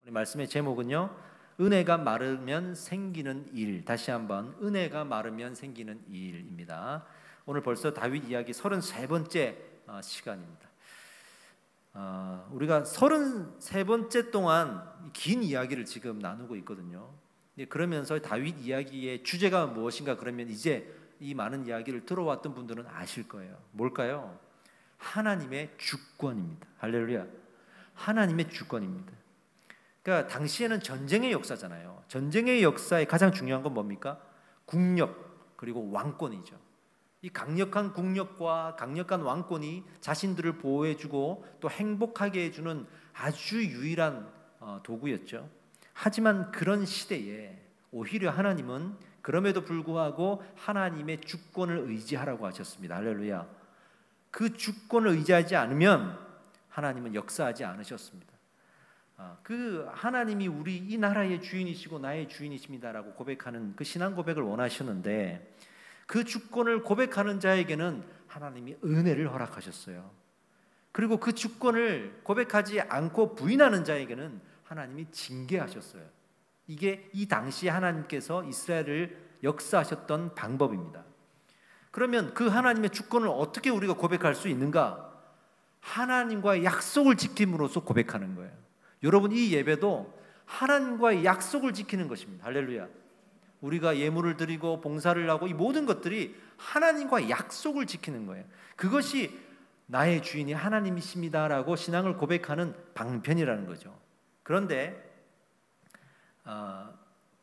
우리 말씀의 제목은요, 은혜가 마르면 생기는 일. 다시 한번, 은혜가 마르면 생기는 일입니다. 오늘 벌써 다윗 이야기 33번째 시간입니다. 우리가 33번째 동안 긴 이야기를 지금 나누고 있거든요. 그러면서 다윗 이야기의 주제가 무엇인가, 그러면 이제 이 많은 이야기를 들어왔던 분들은 아실 거예요. 뭘까요? 하나님의 주권입니다. 할렐루야. 하나님의 주권입니다. 그러니까 당시에는 전쟁의 역사잖아요. 전쟁의 역사에 가장 중요한 건 뭡니까? 국력 그리고 왕권이죠. 이 강력한 국력과 강력한 왕권이 자신들을 보호해주고 또 행복하게 해주는 아주 유일한 도구였죠. 하지만 그런 시대에 오히려 하나님은 그럼에도 불구하고 하나님의 주권을 의지하라고 하셨습니다. 할렐루야. 그 주권을 의지하지 않으면 하나님은 역사하지 않으셨습니다. 그 하나님이 우리 이 나라의 주인이시고 나의 주인이십니다라고 고백하는 그 신앙 고백을 원하셨는데, 그 주권을 고백하는 자에게는 하나님이 은혜를 허락하셨어요. 그리고 그 주권을 고백하지 않고 부인하는 자에게는 하나님이 징계하셨어요. 이게 이 당시 하나님께서 이스라엘을 역사하셨던 방법입니다. 그러면 그 하나님의 주권을 어떻게 우리가 고백할 수 있는가? 하나님과의 약속을 지킴으로써 고백하는 거예요. 여러분, 이 예배도 하나님과의 약속을 지키는 것입니다. 할렐루야. 우리가 예물을 드리고 봉사를 하고 이 모든 것들이 하나님과의 약속을 지키는 거예요. 그것이 나의 주인이 하나님이십니다라고 신앙을 고백하는 방편이라는 거죠. 그런데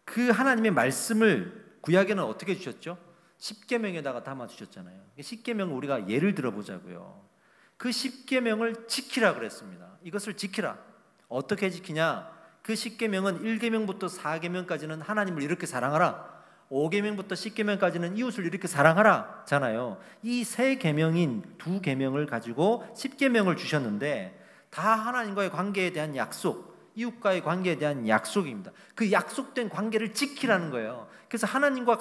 그 하나님의 말씀을 구약에는 어떻게 주셨죠? 십계명에다가 담아 주셨잖아요. 십계명을 우리가 예를 들어보자고요. 그 십계명을 지키라 그랬습니다. 이것을 지키라. 어떻게 지키냐? 그 십계명은 1계명부터 4계명까지는 하나님을 이렇게 사랑하라, 5계명부터 10계명까지는 이웃을 이렇게 사랑하라 잖아요. 이 세 계명인 두 계명을 가지고 10계명을 주셨는데 다 하나님과의 관계에 대한 약속, 이웃과의 관계에 대한 약속입니다. 그 약속된 관계를 지키라는 거예요. 그래서 하나님과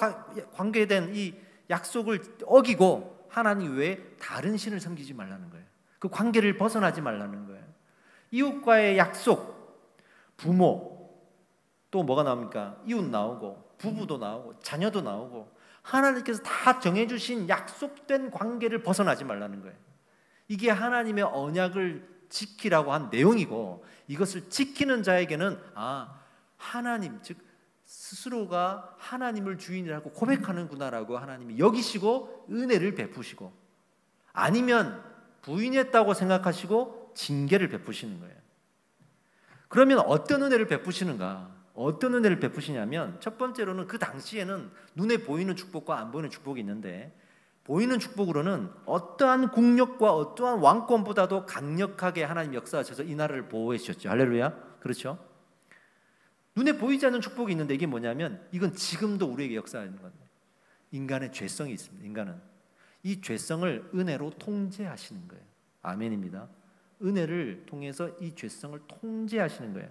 관계에 대한 이 약속을 어기고 하나님 외에 다른 신을 섬기지 말라는 거예요. 그 관계를 벗어나지 말라는 거예요. 이웃과의 약속, 부모, 또 뭐가 나옵니까? 이웃 나오고 부부도 나오고 자녀도 나오고 하나님께서 다 정해주신 약속된 관계를 벗어나지 말라는 거예요. 이게 하나님의 언약을 지키라고 한 내용이고, 이것을 지키는 자에게는 하나님, 즉 스스로가 하나님을 주인이라고 고백하는구나라고 하나님이 여기시고 은혜를 베푸시고, 아니면 부인했다고 생각하시고 징계를 베푸시는 거예요. 그러면 어떤 은혜를 베푸시는가? 어떤 은혜를 베푸시냐면, 첫 번째로는 그 당시에는 눈에 보이는 축복과 안 보이는 축복이 있는데, 보이는 축복으로는 어떠한 국력과 어떠한 왕권보다도 강력하게 하나님 역사하셔서 이 나라를 보호해 주셨죠. 할렐루야. 그렇죠? 눈에 보이지 않는 축복이 있는데 이게 뭐냐면, 이건 지금도 우리에게 역사하는 겁니다. 인간의 죄성이 있습니다. 인간은 이 죄성을 은혜로 통제하시는 거예요. 아멘입니다. 은혜를 통해서 이 죄성을 통제하시는 거예요.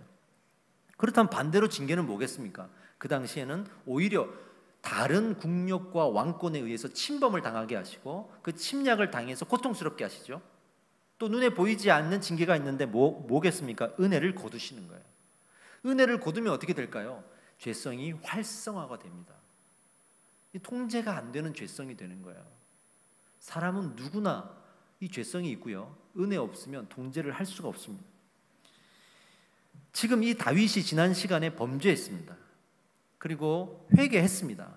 그렇다면 반대로 징계는 뭐겠습니까? 그 당시에는 오히려 다른 국력과 왕권에 의해서 침범을 당하게 하시고 그 침략을 당해서 고통스럽게 하시죠. 또 눈에 보이지 않는 징계가 있는데 뭐겠습니까? 은혜를 거두시는 거예요. 은혜를 거두면 어떻게 될까요? 죄성이 활성화가 됩니다. 이 통제가 안 되는 죄성이 되는 거예요. 사람은 누구나 이 죄성이 있고요, 은혜 없으면 통제를 할 수가 없습니다. 지금 이 다윗이 지난 시간에 범죄했습니다. 그리고 회개했습니다.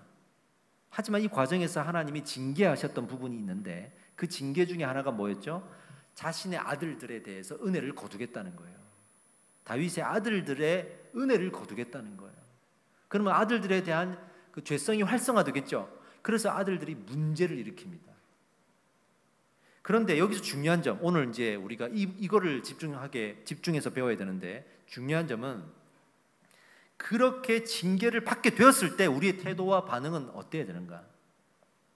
하지만 이 과정에서 하나님이 징계하셨던 부분이 있는데, 그 징계 중에 하나가 뭐였죠? 자신의 아들들에 대해서 은혜를 거두겠다는 거예요. 다윗의 아들들의 은혜를 거두겠다는 거예요. 그러면 아들들에 대한 그 죄성이 활성화되겠죠. 그래서 아들들이 문제를 일으킵니다. 그런데 여기서 중요한 점, 오늘 이제 우리가 이거를 집중해서 배워야 되는데, 중요한 점은 그렇게 징계를 받게 되었을 때 우리의 태도와 반응은 어때야 되는가?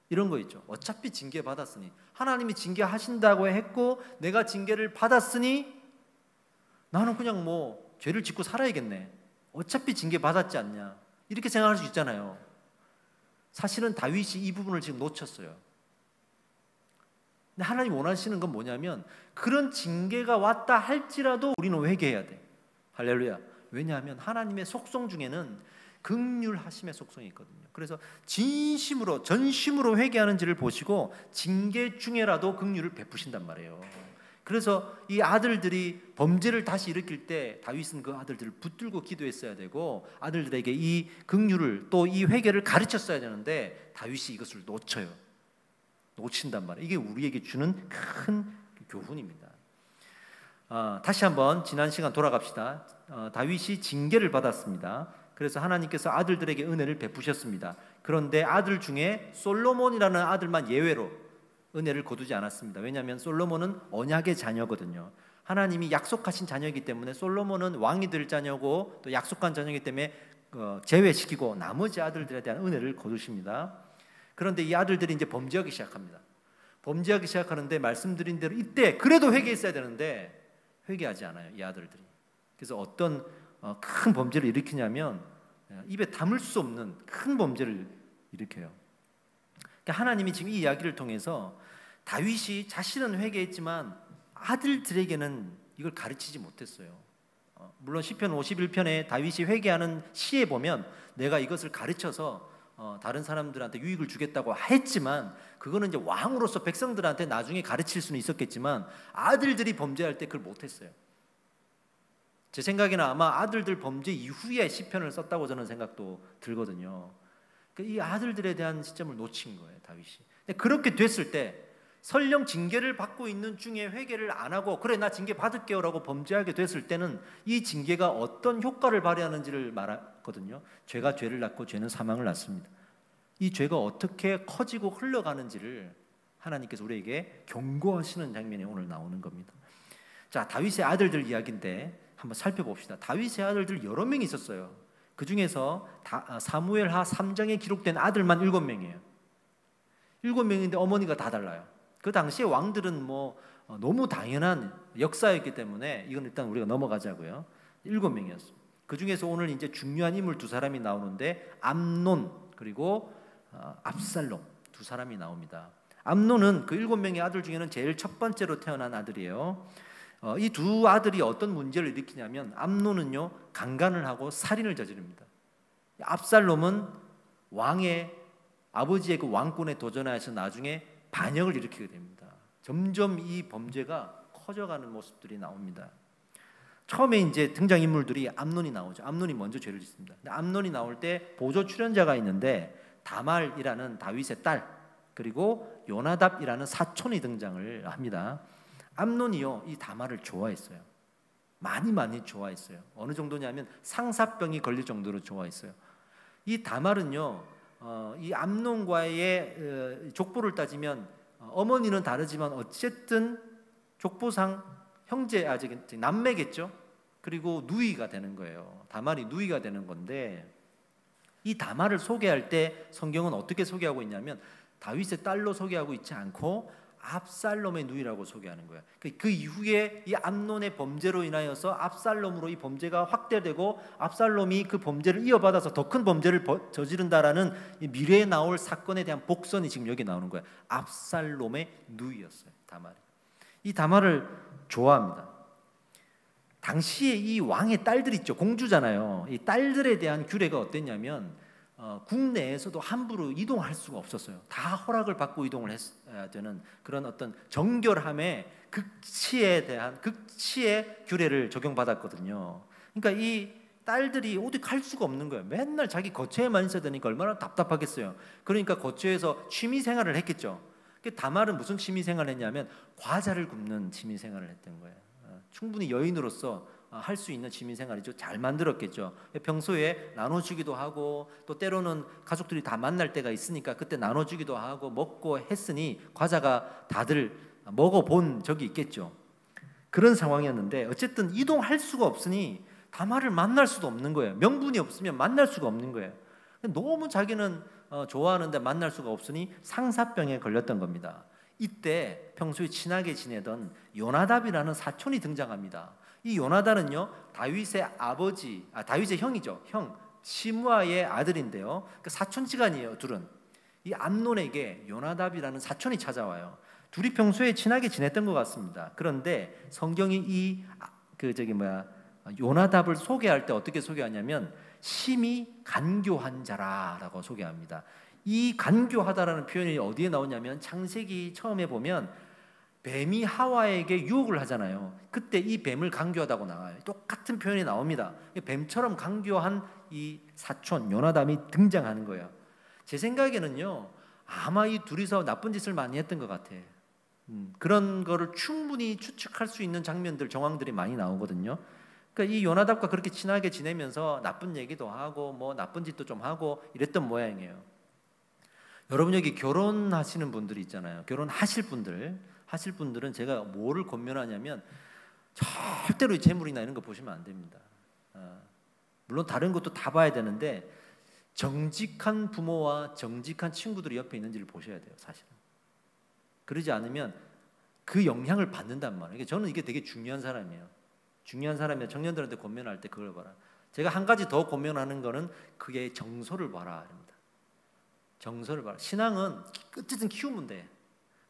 이런 거 있죠. 어차피 징계 받았으니, 하나님이 징계하신다고 했고 내가 징계를 받았으니 나는 그냥 뭐 죄를 짓고 살아야겠네, 어차피 징계 받았지 않냐, 이렇게 생각할 수 있잖아요. 사실은 다윗이 이 부분을 지금 놓쳤어요. 근데 하나님 원하시는 건 뭐냐면, 그런 징계가 왔다 할지라도 우리는 회개해야 돼. 할렐루야. 왜냐하면 하나님의 속성 중에는 긍휼하심의 속성이 있거든요. 그래서 진심으로 전심으로 회개하는지를 보시고 징계 중에라도 긍휼을 베푸신단 말이에요. 그래서 이 아들들이 범죄를 다시 일으킬 때 다윗은 그 아들들을 붙들고 기도했어야 되고 아들들에게 이 긍휼을 또 이 회개를 가르쳤어야 되는데 다윗이 이것을 놓친단 말이에요. 이게 우리에게 주는 큰 교훈입니다. 다시 한번 지난 시간 돌아갑시다. 다윗이 징계를 받았습니다. 그래서 하나님께서 아들들에게 은혜를 베푸셨습니다. 그런데 아들 중에 솔로몬이라는 아들만 예외로 은혜를 거두지 않았습니다. 왜냐하면 솔로몬은 언약의 자녀거든요. 하나님이 약속하신 자녀이기 때문에 솔로몬은 왕이 될 자녀고 또 약속한 자녀이기 때문에 제외시키고 나머지 아들들에 대한 은혜를 거두십니다. 그런데 이 아들들이 이제 범죄하기 시작합니다. 범죄하기 시작하는데 말씀드린 대로 이때 그래도 회개했어야 되는데 회개하지 않아요, 이 아들들이. 그래서 어떤 큰 범죄를 일으키냐면 입에 담을 수 없는 큰 범죄를 일으켜요. 그러니까 하나님이 지금 이 이야기를 통해서 다윗이 자신은 회개했지만 아들들에게는 이걸 가르치지 못했어요. 물론 시편 51편에 다윗이 회개하는 시에 보면 내가 이것을 가르쳐서 다른 사람들한테 유익을 주겠다고 했지만 그거는 이제 왕으로서 백성들한테 나중에 가르칠 수는 있었겠지만 아들들이 범죄할 때 그걸 못했어요. 제 생각에는 아마 아들들 범죄 이후에 시편을 썼다고 저는 생각도 들거든요. 이 아들들에 대한 시점을 놓친 거예요, 다윗이. 근데 그렇게 됐을 때 설령 징계를 받고 있는 중에 회개를 안 하고 그래 나 징계 받을게요라고 범죄하게 됐을 때는 이 징계가 어떤 효과를 발휘하는지를 말하거든요. 죄가 죄를 낳고 죄는 사망을 낳습니다. 이 죄가 어떻게 커지고 흘러가는지를 하나님께서 우리에게 경고하시는 장면이 오늘 나오는 겁니다. 자, 다윗의 아들들 이야기인데 한번 살펴봅시다. 다윗의 아들들 여러 명이 있었어요. 그 중에서 사무엘하 3장에 기록된 아들만 7명이에요. 7명인데 어머니가 다 달라요. 그 당시에 왕들은 너무 당연한 역사였기 때문에 이건 일단 우리가 넘어가자고요. 7명이었어요. 그 중에서 오늘 이제 중요한 인물 2사람이 나오는데 암논 그리고 압살롬 2사람이 나옵니다. 암논은 그 7명의 아들 중에는 제일 첫 번째로 태어난 아들이에요. 이 2 아들이 어떤 문제를 일으키냐면 암논은요 강간을 하고 살인을 저지릅니다. 압살롬은 왕의 아버지의 그 왕권에 도전하여서 나중에 반역을 일으키게 됩니다. 점점 이 범죄가 커져가는 모습들이 나옵니다. 처음에 이제 등장인물들이 암논이 나오죠. 암논이 먼저 죄를 짓습니다. 근데 암논이 나올 때 보조 출연자가 있는데 다말이라는 다윗의 딸 그리고 요나답이라는 사촌이 등장을 합니다. 암논이요 이 다말을 좋아했어요. 많이 좋아했어요. 어느 정도냐면 상사병이 걸릴 정도로 좋아했어요. 이 다말은요 이 암논과의 족보를 따지면 어머니는 다르지만 어쨌든 족보상 형제 아직 남매겠죠. 그리고 누이가 되는 거예요. 다말이 누이가 되는 건데 이 다말을 소개할 때 성경은 어떻게 소개하고 있냐면 다윗의 딸로 소개하고 있지 않고 압살롬의 누이라고 소개하는 거예요. 그 이후에 이 암논의 범죄로 인하여서 압살롬으로 이 범죄가 확대되고 압살롬이 그 범죄를 이어받아서 더 큰 범죄를 저지른다라는 이 미래에 나올 사건에 대한 복선이 지금 여기 나오는 거예요. 압살롬의 누이였어요, 다말이. 이 다말을 좋아합니다. 당시에 이 왕의 딸들 있죠, 공주잖아요. 이 딸들에 대한 규례가 어땠냐면 국내에서도 함부로 이동할 수가 없었어요. 다 허락을 받고 이동을 해야 되는 그런 어떤 정결함의 극치의 규례를 적용받았거든요. 그러니까 이 딸들이 어디 갈 수가 없는 거예요. 맨날 자기 거처에만 있어야 되니까 얼마나 답답하겠어요. 그러니까 거처에서 취미 생활을 했겠죠. 다말은 무슨 취미 생활을 했냐면 과자를 굽는 취미 생활을 했던 거예요. 충분히 여인으로서 할 수 있는 취미생활이죠. 잘 만들었겠죠. 평소에 나눠주기도 하고 또 때로는 가족들이 다 만날 때가 있으니까 그때 나눠주기도 하고 먹고 했으니 과자가 다들 먹어본 적이 있겠죠. 그런 상황이었는데 어쨌든 이동할 수가 없으니 다말을 만날 수도 없는 거예요. 명분이 없으면 만날 수가 없는 거예요. 너무 자기는 좋아하는데 만날 수가 없으니 상사병에 걸렸던 겁니다. 이때 평소에 친하게 지내던 요나답이라는 사촌이 등장합니다. 이 요나단은요 다윗의 다윗의 형이죠. 형 시므아의 아들인데요. 사촌지간이에요. 둘은. 이 암논에게 요나답이라는 사촌이 찾아와요. 둘이 평소에 친하게 지냈던 것 같습니다. 그런데 성경이 요나답을 소개할 때 어떻게 소개하냐면 심히 간교한 자라라고 소개합니다. 이 간교하다라는 표현이 어디에 나오냐면 창세기 처음에 보면 뱀이 하와에게 유혹을 하잖아요. 그때 이 뱀을 간교하다고 나와요. 똑같은 표현이 나옵니다. 뱀처럼 간교한 이 사촌 요나답이 등장하는 거예요. 제 생각에는요, 아마 이 둘이서 나쁜 짓을 많이 했던 것 같아. 그런 거를 충분히 추측할 수 있는 장면들, 정황들이 많이 나오거든요. 그러니까 이 요나답과 그렇게 친하게 지내면서 나쁜 얘기도 하고 뭐 나쁜 짓도 좀 하고 이랬던 모양이에요. 여러분 여기 결혼하시는 분들이 있잖아요. 결혼하실 분들은 제가 뭐를 권면하냐면 절대로 재물이나 이런 거 보시면 안 됩니다. 물론 다른 것도 다 봐야 되는데 정직한 부모와 정직한 친구들이 옆에 있는지를 보셔야 돼요, 사실은. 그러지 않으면 그 영향을 받는단 말이에요. 저는 이게 되게 중요한 사람이에요. 중요한 사람이야. 청년들한테 권면할 때 그걸 봐라. 제가 한 가지 더 권면하는 거는 그게 정서를 봐라. 정서를 봐라. 신앙은 어쨌든 키우면 돼.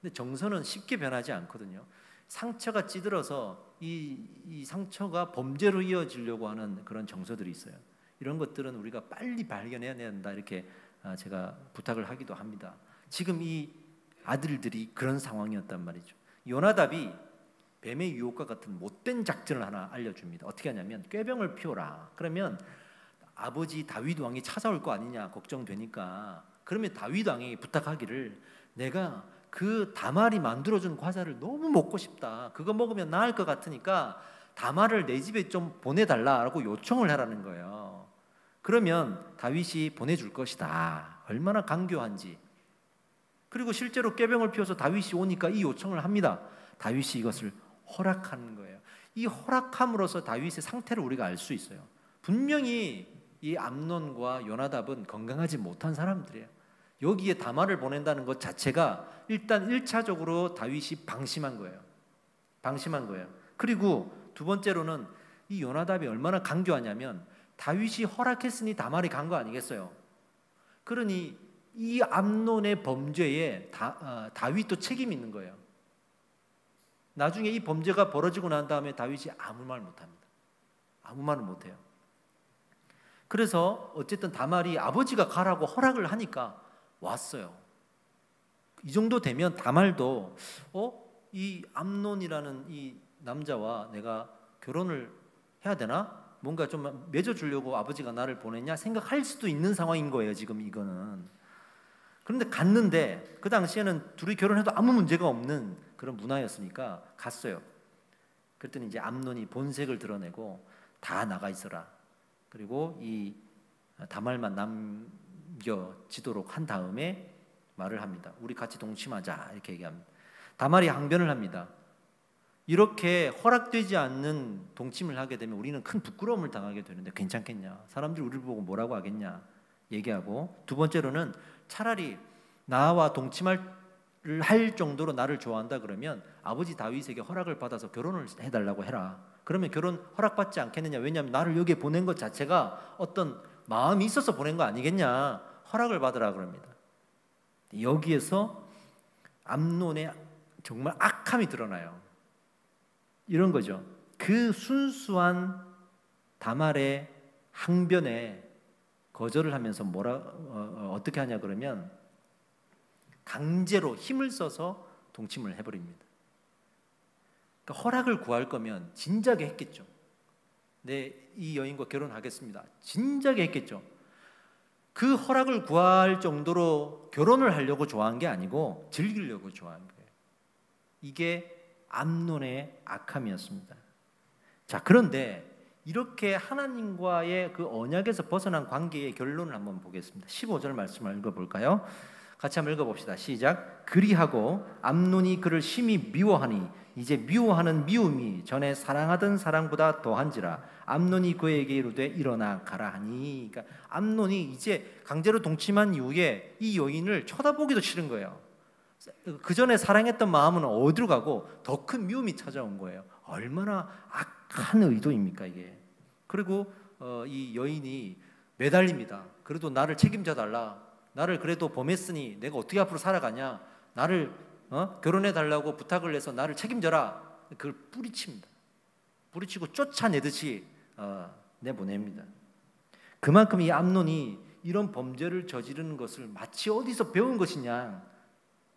근데 정서는 쉽게 변하지 않거든요. 상처가 찌들어서 이 상처가 범죄로 이어지려고 하는 그런 정서들이 있어요. 이런 것들은 우리가 빨리 발견해야 된다 이렇게 제가 부탁을 하기도 합니다. 지금 이 아들들이 그런 상황이었단 말이죠. 요나답이 뱀의 유혹과 같은 못된 작전을 하나 알려줍니다. 어떻게 하냐면 꾀병을 피워라. 그러면 아버지 다윗 왕이 찾아올 거 아니냐 걱정되니까, 그러면 다윗 왕이 부탁하기를 내가 그 다말이 만들어준 과자를 너무 먹고 싶다. 그거 먹으면 나을 것 같으니까 다말을 내 집에 좀 보내달라라고 요청을 하라는 거예요. 그러면 다윗이 보내줄 것이다. 얼마나 간교한지. 그리고 실제로 꾀병을 피워서 다윗이 오니까 이 요청을 합니다. 다윗이 이것을 허락하는 거예요. 이 허락함으로써 다윗의 상태를 우리가 알 수 있어요. 분명히 이 암논과 요나답은 건강하지 못한 사람들이에요. 여기에 다말을 보낸다는 것 자체가 일단 1차적으로 다윗이 방심한 거예요. 그리고 두 번째로는 이 요나답이 얼마나 간교하냐면 다윗이 허락했으니 다말이 간 거 아니겠어요? 그러니 이 암논의 범죄에 다윗도 책임이 있는 거예요. 나중에 이 범죄가 벌어지고 난 다음에 다윗이 아무 말 못합니다. 아무 말을 못해요. 그래서 어쨌든 다말이 아버지가 가라고 허락을 하니까 왔어요. 이 정도 되면 다말도 이 암논이라는 이 남자와 내가 결혼을 해야 되나? 뭔가 좀 맺어주려고 아버지가 나를 보냈냐 생각할 수도 있는 상황인 거예요. 지금 이거는. 그런데 갔는데 그 당시에는 둘이 결혼해도 아무 문제가 없는 그런 문화였으니까 갔어요. 그랬더니 이제 암논이 본색을 드러내고 다 나가 있어라. 그리고 이 다말만 남겨지도록 한 다음에 말을 합니다. 우리 같이 동침하자 이렇게 얘기합니다. 다말이 항변을 합니다. 이렇게 허락되지 않는 동침을 하게 되면 우리는 큰 부끄러움을 당하게 되는데 괜찮겠냐? 사람들이 우리를 보고 뭐라고 하겠냐? 얘기하고, 두 번째로는 차라리 나와 동침을 할 정도로 나를 좋아한다 그러면 아버지 다윗에게 허락을 받아서 결혼을 해달라고 해라. 그러면 결혼 허락받지 않겠느냐? 왜냐하면 나를 여기에 보낸 것 자체가 어떤 마음이 있어서 보낸 거 아니겠냐? 허락을 받으라 그럽니다. 여기에서 암논의 정말 악함이 드러나요. 이런 거죠. 그 순수한 다말의 항변에 거절을 하면서 어떻게 하냐 그러면 강제로 힘을 써서 동침을 해버립니다. 그러니까 허락을 구할 거면 진작에 했겠죠. 이 여인과 결혼하겠습니다. 진작에 했겠죠. 그 허락을 구할 정도로 결혼을 하려고 좋아한 게 아니고 즐기려고 좋아한 거예요. 이게 암논의 악함이었습니다. 자, 그런데 이렇게 하나님과의 그 언약에서 벗어난 관계의 결론을 한번 보겠습니다. 15절 말씀을 읽어볼까요? 같이 한번 읽어봅시다. 시작. 그리하고 암논이 그를 심히 미워하니 이제 미워하는 미움이 전에 사랑하던 사랑보다 더한지라. 암논이 그에게 이르되 일어나 가라 하니. 그러니까 암논이 이제 강제로 동침한 이후에 이 여인을 쳐다보기도 싫은 거예요. 그 전에 사랑했던 마음은 어디로 가고 더 큰 미움이 찾아온 거예요. 얼마나 악한 의도입니까 이게. 그리고 이 여인이 매달립니다. 그래도 나를 책임져 달라. 나를 그래도 범했으니 내가 어떻게 앞으로 살아가냐. 나를 결혼해 달라고 부탁을 해서 나를 책임져라. 그걸 뿌리칩니다. 뿌리치고 쫓아내듯이 내보냅니다. 그만큼 이 암논이 이런 범죄를 저지르는 것을 마치 어디서 배운 것이냐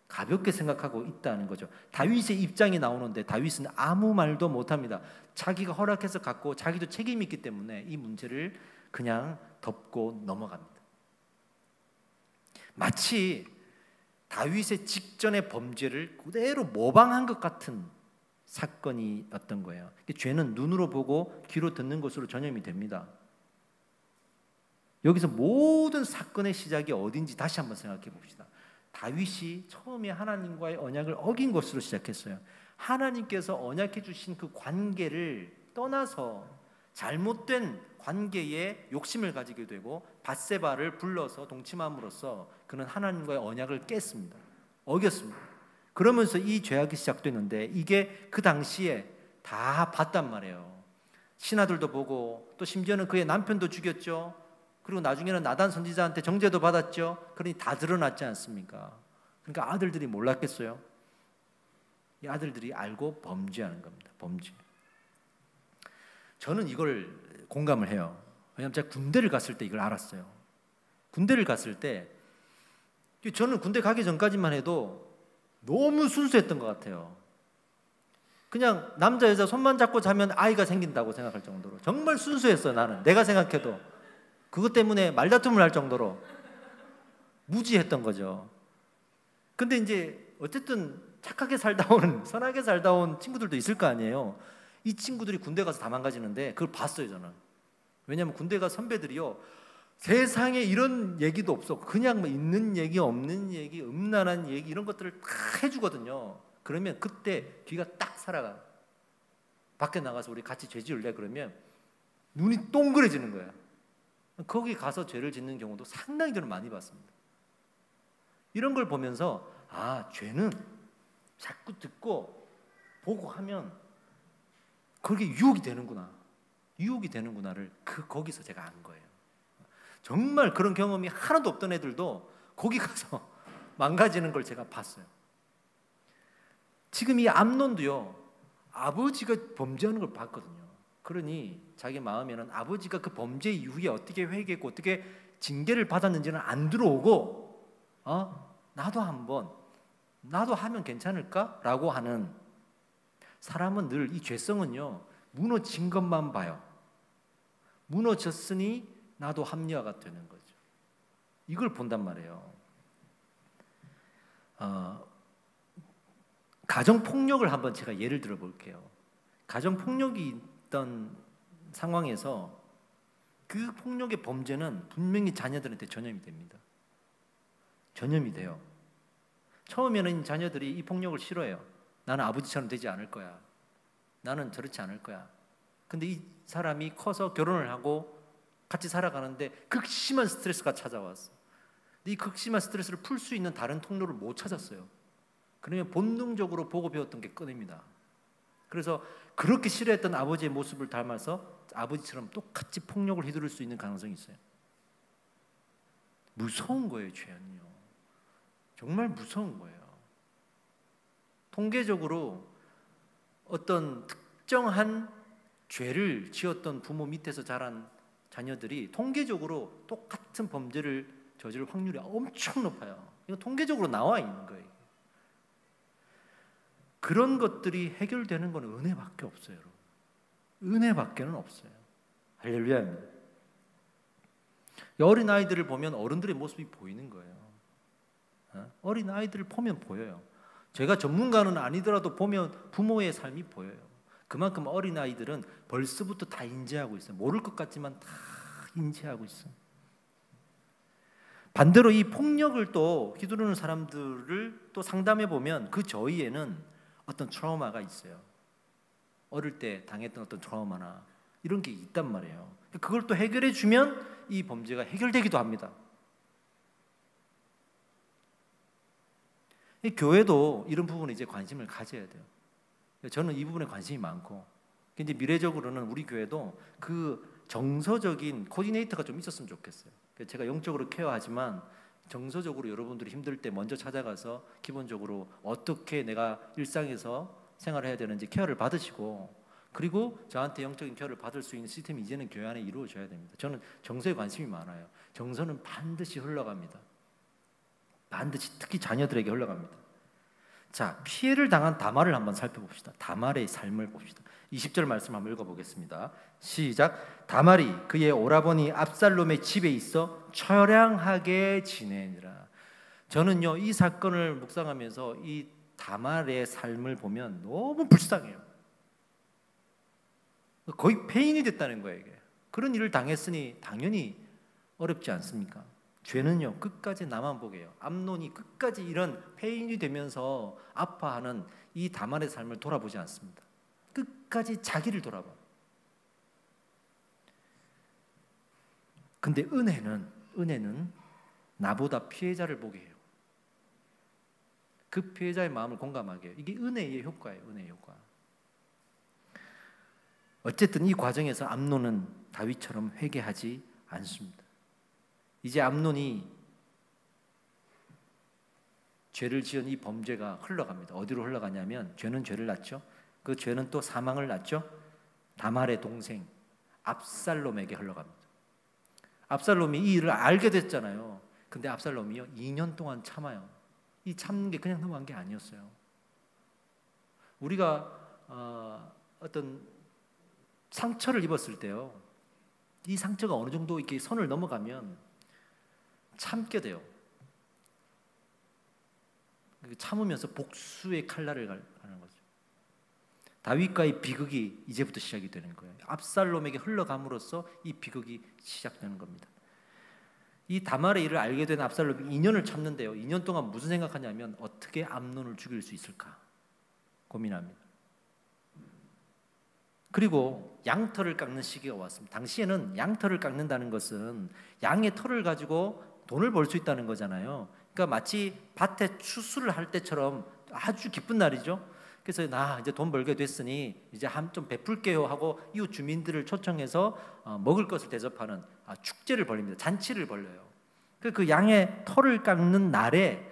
가볍게 생각하고 있다는 거죠. 다윗의 입장이 나오는데 다윗은 아무 말도 못합니다. 자기가 허락해서 갖고 자기도 책임이 있기 때문에 이 문제를 그냥 덮고 넘어갑니다. 마치 다윗의 직전의 범죄를 그대로 모방한 것 같은 사건이었던 거예요. 죄는 눈으로 보고 귀로 듣는 것으로 전염이 됩니다. 여기서 모든 사건의 시작이 어딘지 다시 한번 생각해 봅시다. 다윗이 처음에 하나님과의 언약을 어긴 것으로 시작했어요. 하나님께서 언약해 주신 그 관계를 떠나서 잘못된 관계에 욕심을 가지게 되고 밧세바를 불러서 동침함으로써 그는 하나님과의 언약을 깼습니다. 어겼습니다. 그러면서 이 죄악이 시작됐는데 이게 그 당시에 다 봤단 말이에요. 신하들도 보고 또 심지어는 그의 남편도 죽였죠. 그리고 나중에는 나단 선지자한테 정죄도 받았죠. 그러니 다 드러났지 않습니까? 그러니까 아들들이 몰랐겠어요? 이 아들들이 알고 범죄하는 겁니다. 범죄. 저는 이걸 공감을 해요. 왜냐하면 제가 군대를 갔을 때 이걸 알았어요. 군대를 갔을 때 저는 군대 가기 전까지만 해도 너무 순수했던 것 같아요. 그냥 남자 여자 손만 잡고 자면 아이가 생긴다고 생각할 정도로 정말 순수했어요. 나는 내가 생각해도 그것 때문에 말다툼을 할 정도로 무지했던 거죠. 근데 이제 어쨌든 착하게 살다 온 선하게 살다 온 친구들도 있을 거 아니에요. 이 친구들이 군대 가서 다 망가지는데 그걸 봤어요. 저는. 왜냐하면 군대 가 선배들이요 세상에 이런 얘기도 없어. 그냥 뭐 있는 얘기 없는 얘기 음란한 얘기 이런 것들을 다 해주거든요. 그러면 그때 귀가 딱 살아가. 밖에 나가서 우리 같이 죄 지을래 그러면 눈이 동그래지는 거야. 거기 가서 죄를 짓는 경우도 상당히 저는 많이 봤습니다. 이런 걸 보면서 죄는 자꾸 듣고 보고 하면 그게 유혹이 되는구나를 거기서 제가 안 거예요. 정말 그런 경험이 하나도 없던 애들도 거기 가서 망가지는 걸 제가 봤어요. 지금 이 암논도요 아버지가 범죄하는 걸 봤거든요. 그러니 자기 마음에는 아버지가 그 범죄 이후에 어떻게 회개했고 어떻게 징계를 받았는지는 안 들어오고 나도 하면 괜찮을까라고 하는 사람은 늘 이 죄성은요 무너진 것만 봐요. 무너졌으니 나도 합리화가 되는 거죠. 이걸 본단 말이에요. 가정폭력을 한번 제가 예를 들어 볼게요. 가정폭력이 있던 상황에서 그 폭력의 범죄는 분명히 자녀들한테 전염이 됩니다. 전염이 돼요. 처음에는 자녀들이 이 폭력을 싫어해요. 나는 아버지처럼 되지 않을 거야. 나는 저렇지 않을 거야. 근데 이 사람이 커서 결혼을 하고 같이 살아가는데 극심한 스트레스가 찾아왔어. 근데 이 극심한 스트레스를 풀 수 있는 다른 통로를 못 찾았어요. 그러면 본능적으로 보고 배웠던 게 꺼냅니다. 그래서 그렇게 싫어했던 아버지의 모습을 닮아서 아버지처럼 똑같이 폭력을 휘두를 수 있는 가능성이 있어요. 무서운 거예요, 죄는요. 정말 무서운 거예요. 통계적으로 어떤 특정한 죄를 지었던 부모 밑에서 자란 자녀들이 통계적으로 똑같은 범죄를 저지를 확률이 엄청 높아요. 이거 통계적으로 나와 있는 거예요. 그런 것들이 해결되는 건 은혜밖에 없어요. 여러분. 은혜밖에는 없어요. 할렐루야입니다. 어린 아이들을 보면 어른들의 모습이 보이는 거예요. 어린 아이들을 보면 보여요. 제가 전문가는 아니더라도 보면 부모의 삶이 보여요. 그만큼 어린 아이들은 벌써부터 다 인지하고 있어요. 모를 것 같지만 다 인지하고 있어요. 반대로 이 폭력을 또 휘두르는 사람들을 또 상담해 보면 그 저희에는 어떤 트라우마가 있어요. 어릴 때 당했던 어떤 트라우마나 이런 게 있단 말이에요. 그걸 또 해결해 주면 이 범죄가 해결되기도 합니다. 이 교회도 이런 부분에 이제 관심을 가져야 돼요. 저는 이 부분에 관심이 많고, 이제 미래적으로는 우리 교회도 그 정서적인 코디네이터가 좀 있었으면 좋겠어요. 제가 영적으로 케어하지만 정서적으로 여러분들이 힘들 때 먼저 찾아가서 기본적으로 어떻게 내가 일상에서 생활을 해야 되는지 케어를 받으시고, 그리고 저한테 영적인 교회를 받을 수 있는 시스템이 이제는 교회 안에 이루어져야 됩니다. 저는 정서에 관심이 많아요. 정서는 반드시 흘러갑니다. 반드시 특히 자녀들에게 흘러갑니다. 자, 피해를 당한 다말을 한번 살펴봅시다. 다말의 삶을 봅시다. 20절 말씀 한번 읽어보겠습니다. 시작. 다말이 그의 오라버니 압살롬의 집에 있어 처량하게 지내니라. 저는요, 이 사건을 묵상하면서 이 다말의 삶을 보면 너무 불쌍해요. 거의 폐인이 됐다는 거예요. 이게. 그런 일을 당했으니 당연히 어렵지 않습니까? 죄는요, 끝까지 나만 보게 해요. 암논이 끝까지 이런 폐인이 되면서 아파하는 이 다말의 삶을 돌아보지 않습니다. 끝까지 자기를 돌아봐. 근데 은혜는 나보다 피해자를 보게 해요. 그 피해자의 마음을 공감하게 해요. 이게 은혜의 효과예요. 은혜의 효과. 어쨌든 이 과정에서 암논은 다윗처럼 회개하지 않습니다. 이제 암논이 죄를 지은 이 범죄가 흘러갑니다. 어디로 흘러가냐면 죄는 죄를 낳죠. 그 죄는 또 사망을 낳죠. 다말의 동생 압살롬에게 흘러갑니다. 압살롬이 이 일을 알게 됐잖아요. 근데 압살롬이요 2년 동안 참아요. 이 참는 게 그냥 넘어간 게 아니었어요. 우리가 어떤 상처를 입었을 때요, 이 상처가 어느 정도 이렇게 선을 넘어가면 참게 돼요. 참으면서 복수의 칼날을 가는 거죠. 다윗과의 비극이 이제부터 시작이 되는 거예요. 압살롬에게 흘러감으로써 이 비극이 시작되는 겁니다. 이 다말의 일을 알게 된 압살롬이 2년을 참는데요. 2년 동안 무슨 생각하냐면 어떻게 암논을 죽일 수 있을까 고민합니다. 그리고 양털을 깎는 시기가 왔습니다. 당시에는 양털을 깎는다는 것은 양의 털을 가지고 돈을 벌 수 있다는 거잖아요. 그러니까 마치 밭에 추수를 할 때처럼 아주 기쁜 날이죠. 그래서 나 이제 돈 벌게 됐으니 이제 좀 베풀게요 하고 이웃 주민들을 초청해서 먹을 것을 대접하는 축제를 벌립니다. 잔치를 벌려요. 그 양의 털을 깎는 날에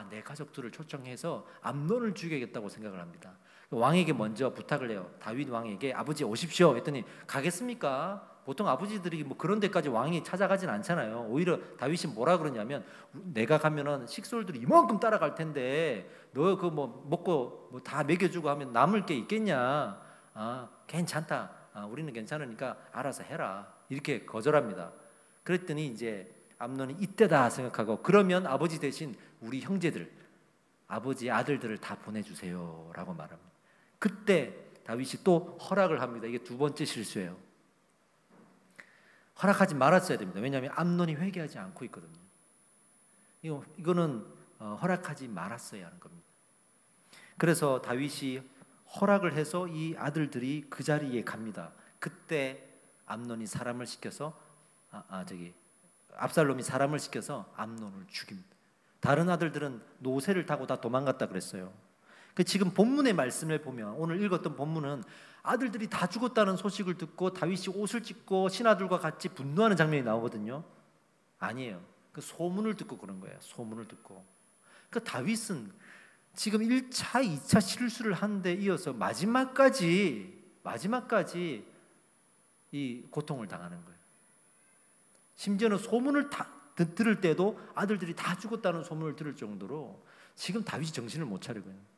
내 가족들을 초청해서 암논을 죽여야겠다고 생각을 합니다. 왕에게 먼저 부탁을 해요. 다윗 왕에게 아버지 오십시오 했더니 가겠습니까? 보통 아버지들이 뭐 그런 데까지 왕이 찾아가진 않잖아요. 오히려 다윗이 뭐라 그러냐면 내가 가면은 식솔들이 이만큼 따라갈 텐데 너 그 뭐 먹고 뭐 다 먹여주고 하면 남을 게 있겠냐? 괜찮다. 우리는 괜찮으니까 알아서 해라. 이렇게 거절합니다. 그랬더니 이제 암논이 이때다 생각하고 그러면 아버지 대신 우리 형제들, 아버지의 아들들을 다 보내주세요라고 말합니다. 그때 다윗이 또 허락을 합니다. 이게 두 번째 실수예요. 허락하지 말았어야 됩니다. 왜냐하면 암논이 회개하지 않고 있거든요. 이거는 허락하지 말았어야 하는 겁니다. 그래서 다윗이 허락을 해서 이 아들들이 그 자리에 갑니다. 그때 암논이 사람을 시켜서 압살롬이 사람을 시켜서 암논을 죽입니다. 다른 아들들은 노새를 타고 다 도망갔다 그랬어요. 지금 본문의 말씀을 보면 오늘 읽었던 본문은 아들들이 다 죽었다는 소식을 듣고 다윗이 옷을 찢고 신하들과 같이 분노하는 장면이 나오거든요. 아니에요. 그 소문을 듣고 그런 거예요. 소문을 듣고. 그 다윗은 지금 1차, 2차 실수를 한 데 이어서 마지막까지 이 고통을 당하는 거예요. 심지어는 소문을 들을 때도 아들들이 다 죽었다는 소문을 들을 정도로 지금 다윗이 정신을 못 차리고 있는 거예요.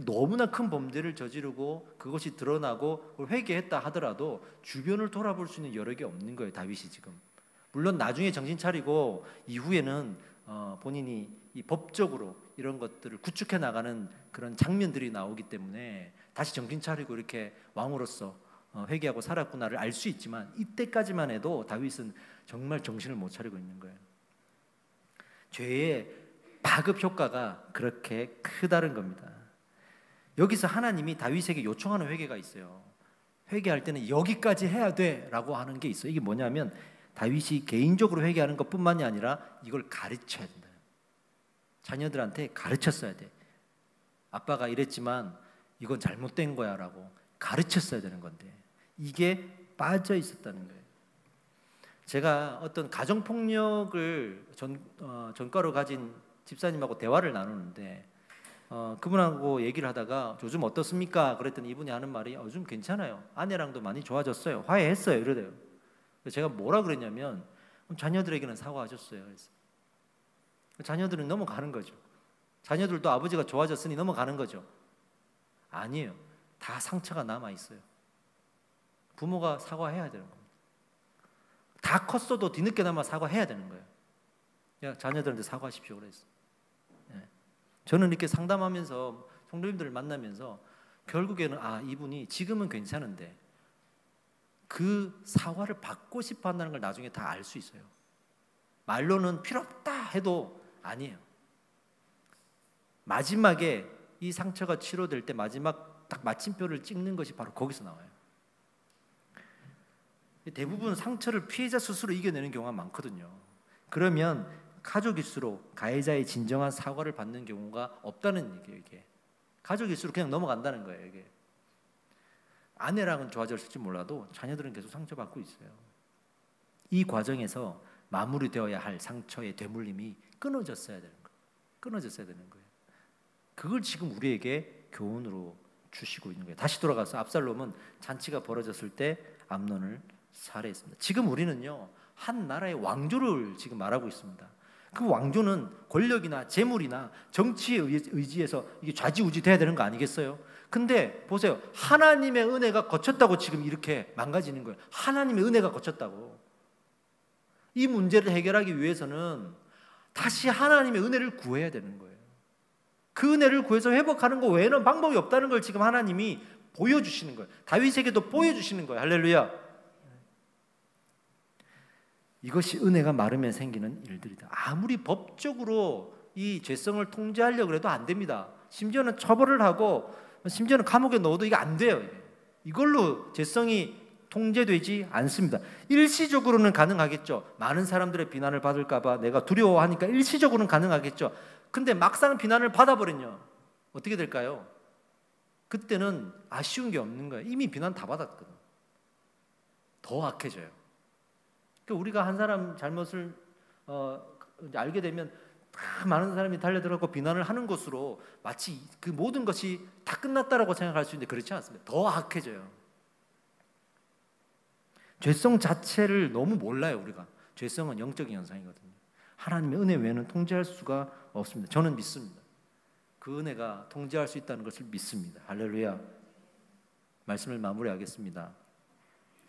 너무나 큰 범죄를 저지르고 그것이 드러나고 회개했다 하더라도 주변을 돌아볼 수 있는 여력이 없는 거예요. 다윗이 지금. 물론 나중에 정신 차리고 이후에는 본인이 이 법적으로 이런 것들을 구축해 나가는 그런 장면들이 나오기 때문에 다시 정신 차리고 이렇게 왕으로서 회개하고 살았구나를 알 수 있지만 이때까지만 해도 다윗은 정말 정신을 못 차리고 있는 거예요. 죄의 파급 효과가 그렇게 크다는 겁니다. 여기서 하나님이 다윗에게 요청하는 회개가 있어요. 회개할 때는 여기까지 해야 돼라고 하는 게 있어요. 이게 뭐냐면 다윗이 개인적으로 회개하는 것뿐만이 아니라 이걸 가르쳐야 된다. 자녀들한테 가르쳤어야 돼. 아빠가 이랬지만 이건 잘못된 거야 라고 가르쳤어야 되는 건데 이게 빠져 있었다는 거예요. 제가 어떤 가정폭력을 전과로 가진 집사님하고 대화를 나누는데 그분하고 얘기를 하다가 요즘 어떻습니까? 그랬더니 이분이 하는 말이 요즘 괜찮아요. 아내랑도 많이 좋아졌어요. 화해했어요. 이러대요. 제가 뭐라 그랬냐면 자녀들에게는 사과하셨어요. 그래서 자녀들은 넘어가는 거죠. 자녀들도 아버지가 좋아졌으니 넘어가는 거죠. 아니에요. 다 상처가 남아 있어요. 부모가 사과해야 되는 겁니다. 다 컸어도 뒤늦게나마 사과해야 되는 거예요. 야, 자녀들한테 사과하십시오 그랬어요. 저는 이렇게 상담하면서 성도님들을 만나면서 결국에는 이분이 지금은 괜찮은데 그 사과를 받고 싶어 한다는 걸 나중에 다 알 수 있어요. 말로는 필요 없다 해도 아니에요. 마지막에 이 상처가 치료될 때 마지막 딱 마침표를 찍는 것이 바로 거기서 나와요. 대부분 상처를 피해자 스스로 이겨내는 경우가 많거든요. 그러면 가족일수록 가해자의 진정한 사과를 받는 경우가 없다는 얘기예요. 이게 가족일수록 그냥 넘어간다는 거예요. 이게 아내랑은 좋아졌을지 몰라도 자녀들은 계속 상처받고 있어요. 이 과정에서 마무리되어야 할 상처의 되물림이 끊어졌어야 되는 거예요. 끊어졌어야 되는 거예요. 그걸 지금 우리에게 교훈으로 주시고 있는 거예요. 다시 돌아가서 압살롬은 잔치가 벌어졌을 때 암논을 살해했습니다. 지금 우리는요 한 나라의 왕조를 지금 말하고 있습니다. 그 왕조는 권력이나 재물이나 정치에 의지해서 이게 좌지우지 돼야 되는 거 아니겠어요? 근데 보세요. 하나님의 은혜가 거쳤다고 지금 이렇게 망가지는 거예요. 하나님의 은혜가 거쳤다고. 이 문제를 해결하기 위해서는 다시 하나님의 은혜를 구해야 되는 거예요. 그 은혜를 구해서 회복하는 거 외에는 방법이 없다는 걸 지금 하나님이 보여주시는 거예요. 다윗에게도 보여주시는 거예요. 할렐루야. 이것이 은혜가 마르면 생기는 일들이다. 아무리 법적으로 이 죄성을 통제하려고 해도 안 됩니다. 심지어는 처벌을 하고 심지어는 감옥에 넣어도 이게 안 돼요. 이걸로 죄성이 통제되지 않습니다. 일시적으로는 가능하겠죠. 많은 사람들의 비난을 받을까 봐 내가 두려워하니까 일시적으로는 가능하겠죠. 근데 막상 비난을 받아버리면 어떻게 될까요? 그때는 아쉬운 게 없는 거예요. 이미 비난 다 받았거든. 더 악해져요. 우리가 한 사람 잘못을 알게 되면 다 많은 사람이 달려들어서 비난을 하는 것으로 마치 그 모든 것이 다 끝났다라고 생각할 수 있는데 그렇지 않습니다. 더 악해져요. 죄성 자체를 너무 몰라요. 우리가 죄성은 영적인 현상이거든요. 하나님의 은혜 외에는 통제할 수가 없습니다. 저는 믿습니다. 그 은혜가 통제할 수 있다는 것을 믿습니다. 할렐루야. 말씀을 마무리하겠습니다.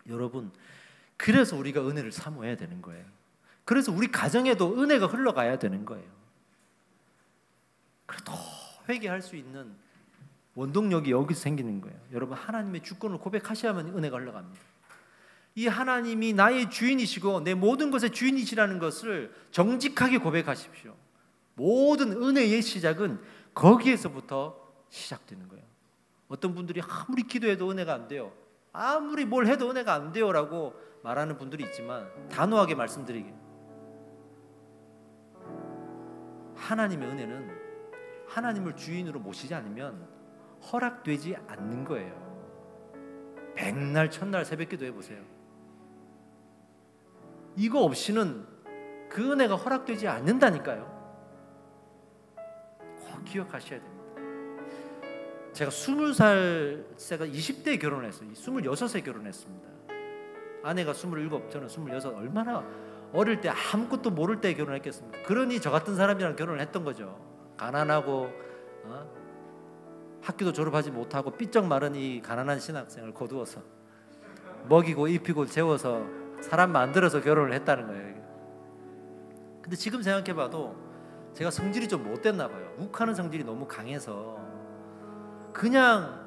여러분, 그래서 우리가 은혜를 사모해야 되는 거예요. 그래서 우리 가정에도 은혜가 흘러가야 되는 거예요. 그래도 회개할 수 있는 원동력이 여기서 생기는 거예요. 여러분, 하나님의 주권을 고백하셔야만 은혜가 흘러갑니다. 이 하나님이 나의 주인이시고 내 모든 것의 주인이시라는 것을 정직하게 고백하십시오. 모든 은혜의 시작은 거기에서부터 시작되는 거예요. 어떤 분들이 아무리 기도해도 은혜가 안 돼요. 아무리 뭘 해도 은혜가 안 돼요 라고 말하는 분들이 있지만 단호하게 말씀드리게, 하나님의 은혜는 하나님을 주인으로 모시지 않으면 허락되지 않는 거예요. 백날 첫날 새벽기도 해보세요. 이거 없이는 그 은혜가 허락되지 않는다니까요. 꼭 기억하셔야 됩니다. 제가 20살, 제가 20대에 결혼했어요. 26에 결혼했습니다. 아내가 27, 저는 26. 얼마나 어릴 때 아무것도 모를 때 결혼했겠습니까? 그러니 저 같은 사람이랑 결혼을 했던 거죠. 가난하고 학교도 졸업하지 못하고 삐쩍 마른 이 가난한 신학생을 거두어서 먹이고 입히고 재워서 사람 만들어서 결혼을 했다는 거예요. 근데 지금 생각해봐도 제가 성질이 좀 못됐나 봐요. 욱하는 성질이 너무 강해서 그냥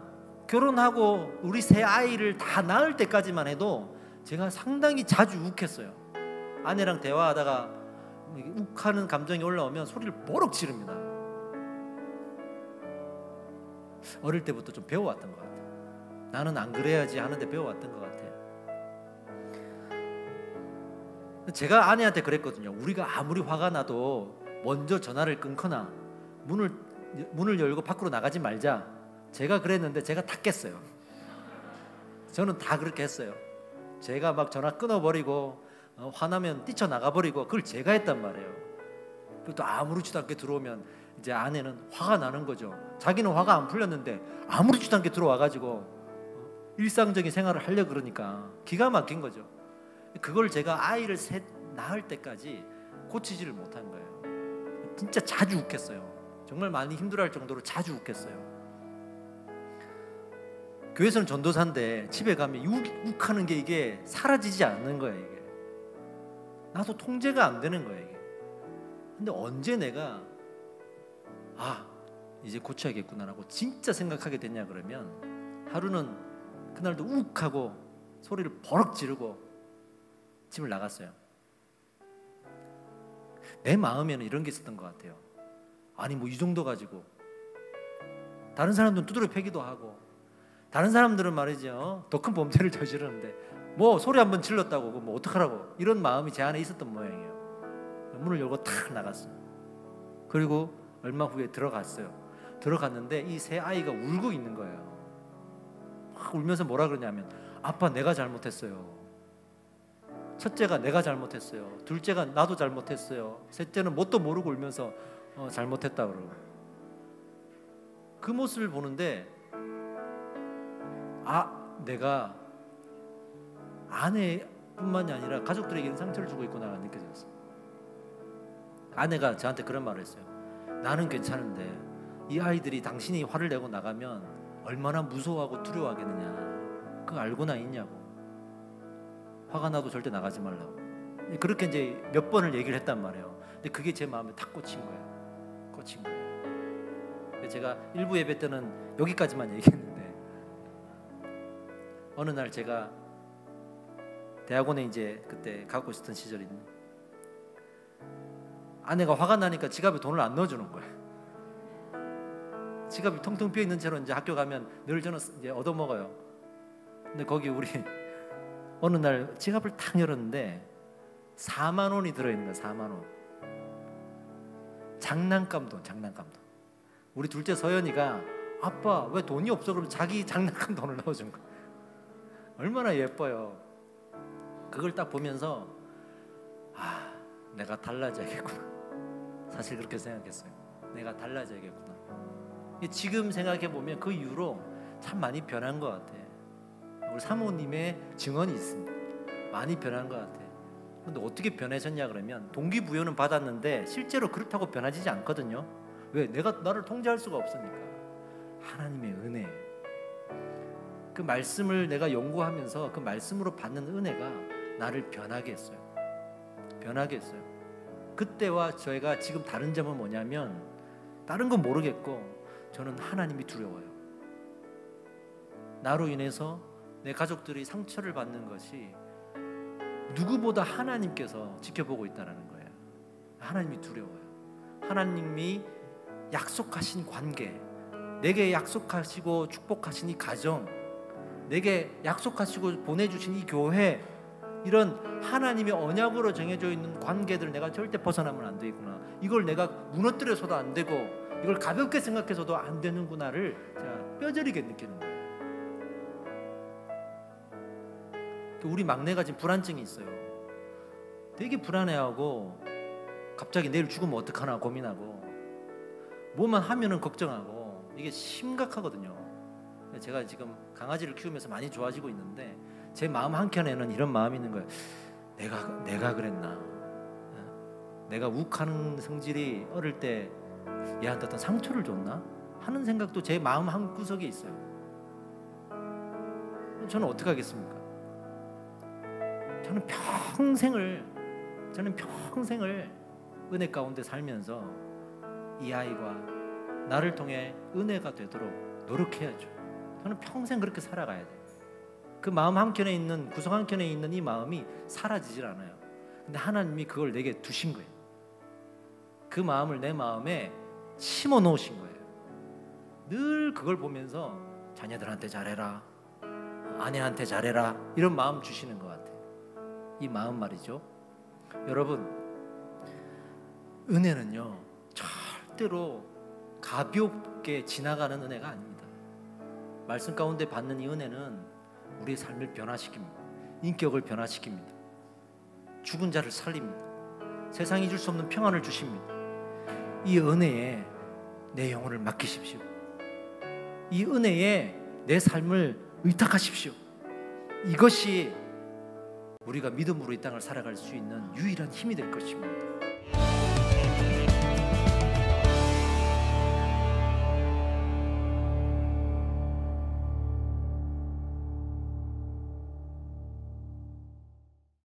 결혼하고 우리 새 아이를 다 낳을 때까지만 해도 제가 상당히 자주 욱했어요. 아내랑 대화하다가 욱하는 감정이 올라오면 소리를 버럭 지릅니다. 어릴 때부터 좀 배워왔던 것 같아요. 나는 안 그래야지 하는데 배워왔던 것 같아요. 제가 아내한테 그랬거든요. 우리가 아무리 화가 나도 먼저 전화를 끊거나 문을 열고 밖으로 나가지 말자. 제가 그랬는데 제가 다 깼어요. 저는 다 그렇게 했어요. 제가 막 전화 끊어버리고 화나면 뛰쳐나가버리고 그걸 제가 했단 말이에요. 그리고 또 아무렇지도 않게 들어오면 이제 아내는 화가 나는 거죠. 자기는 화가 안 풀렸는데 아무렇지도 않게 들어와가지고 일상적인 생활을 하려고 그러니까 기가 막힌 거죠. 그걸 제가 아이를 셋 낳을 때까지 고치지를 못한 거예요. 진짜 자주 욱했어요. 정말 많이 힘들어할 정도로 자주 욱했어요. 교회에서는 전도사인데 집에 가면 욱하는 게 이게 사라지지 않는 거예요. 이게 나도 통제가 안 되는 거예요. 이게. 근데 언제 내가 이제 고쳐야겠구나라고 진짜 생각하게 됐냐 그러면 하루는 그날도 욱하고 소리를 버럭 지르고 집을 나갔어요. 내 마음에는 이런 게 있었던 것 같아요. 아니 뭐 이 정도 가지고 다른 사람들은 두드려 패기도 하고 다른 사람들은 말이죠 더 큰 범죄를 저지르는데 뭐 소리 한번 질렀다고 뭐 어떡하라고 이런 마음이 제 안에 있었던 모양이에요. 문을 열고 탁 나갔어요. 그리고 얼마 후에 들어갔어요. 들어갔는데 이 새 아이가 울고 있는 거예요. 막 울면서 뭐라 그러냐면 아빠 내가 잘못했어요. 첫째가 내가 잘못했어요. 둘째가 나도 잘못했어요. 셋째는 뭣도 모르고 울면서 잘못했다 그러고. 그 모습을 보는데 내가 아내뿐만이 아니라 가족들에게는 상처를 주고 있구나 느껴졌어요. 아내가 저한테 그런 말을 했어요. 나는 괜찮은데 이 아이들이 당신이 화를 내고 나가면 얼마나 무서워하고 두려워하겠느냐 그거 알고나 있냐고. 화가 나도 절대 나가지 말라고. 그렇게 이제 몇 번을 얘기를 했단 말이에요. 근데 그게 제 마음에 탁 꽂힌 거예요. 꽂힌 거예요. 제가 일부 예배 때는 여기까지만 얘기했는데 어느 날 제가 대학원에 이제 그때 가고 있었던 시절인데 아내가 화가 나니까 지갑에 돈을 안 넣어주는 거예요. 지갑이 텅텅 비어 있는 채로 이제 학교 가면 늘 저는 이제 얻어먹어요. 근데 거기 우리 어느 날 지갑을 탁 열었는데 4만 원이 들어있는 거예요. 4만 원. 장난감 돈. 우리 둘째 서연이가 아빠 왜 돈이 없어? 그러면 자기 장난감 돈을 넣어준 거예요. 얼마나 예뻐요. 그걸 딱 보면서 내가 달라져야겠구나. 사실 그렇게 생각했어요. 내가 달라져야겠구나. 지금 생각해 보면 그 이후로 참 많이 변한 것 같아. 우리 사모님의 증언이 있습니다. 많이 변한 것 같아. 근데 어떻게 변해졌냐 그러면 동기부여는 받았는데 실제로 그렇다고 변해지지 않거든요. 왜? 내가 나를 통제할 수가 없으니까. 하나님의 은혜. 그 말씀을 내가 연구하면서 그 말씀으로 받는 은혜가 나를 변하게 했어요. 변하게 했어요. 그때와 저희가 지금 다른 점은 뭐냐면 다른 건 모르겠고 저는 하나님이 두려워요. 나로 인해서 내 가족들이 상처를 받는 것이 누구보다 하나님께서 지켜보고 있다는 거예요. 하나님이 두려워요. 하나님이 약속하신 관계, 내게 약속하시고 축복하신 이 가정, 내게 약속하시고 보내주신 이 교회, 이런 하나님의 언약으로 정해져 있는 관계들 내가 절대 벗어나면 안 되겠구나. 이걸 내가 무너뜨려서도 안 되고 이걸 가볍게 생각해서도 안 되는구나를 제가 뼈저리게 느끼는 거예요. 우리 막내가 지금 불안증이 있어요. 되게 불안해하고 갑자기 내일 죽으면 어떡하나 고민하고 뭐만 하면은 걱정하고 이게 심각하거든요. 제가 지금 강아지를 키우면서 많이 좋아지고 있는데 제 마음 한켠에는 이런 마음이 있는 거예요. 내가 그랬나? 내가 욱하는 성질이 어릴 때 얘한테 어떤 상처를 줬나? 하는 생각도 제 마음 한구석에 있어요. 저는 어떻게 하겠습니까? 저는 평생을 은혜 가운데 살면서 이 아이가 나를 통해 은혜가 되도록 노력해야죠. 저는 평생 그렇게 살아가야 돼요. 그 마음 한켠에 있는, 구석 한켠에 있는 이 마음이 사라지질 않아요. 근데 하나님이 그걸 내게 두신 거예요. 그 마음을 내 마음에 심어 놓으신 거예요. 늘 그걸 보면서 자녀들한테 잘해라, 아내한테 잘해라, 이런 마음 주시는 것 같아요. 이 마음 말이죠. 여러분, 은혜는요 절대로 가볍게 지나가는 은혜가 아닙니다. 말씀 가운데 받는 이 은혜는 우리의 삶을 변화시킵니다. 인격을 변화시킵니다. 죽은 자를 살립니다. 세상이 줄 수 없는 평안을 주십니다. 이 은혜에 내 영혼을 맡기십시오. 이 은혜에 내 삶을 의탁하십시오. 이것이 우리가 믿음으로 이 땅을 살아갈 수 있는 유일한 힘이 될 것입니다.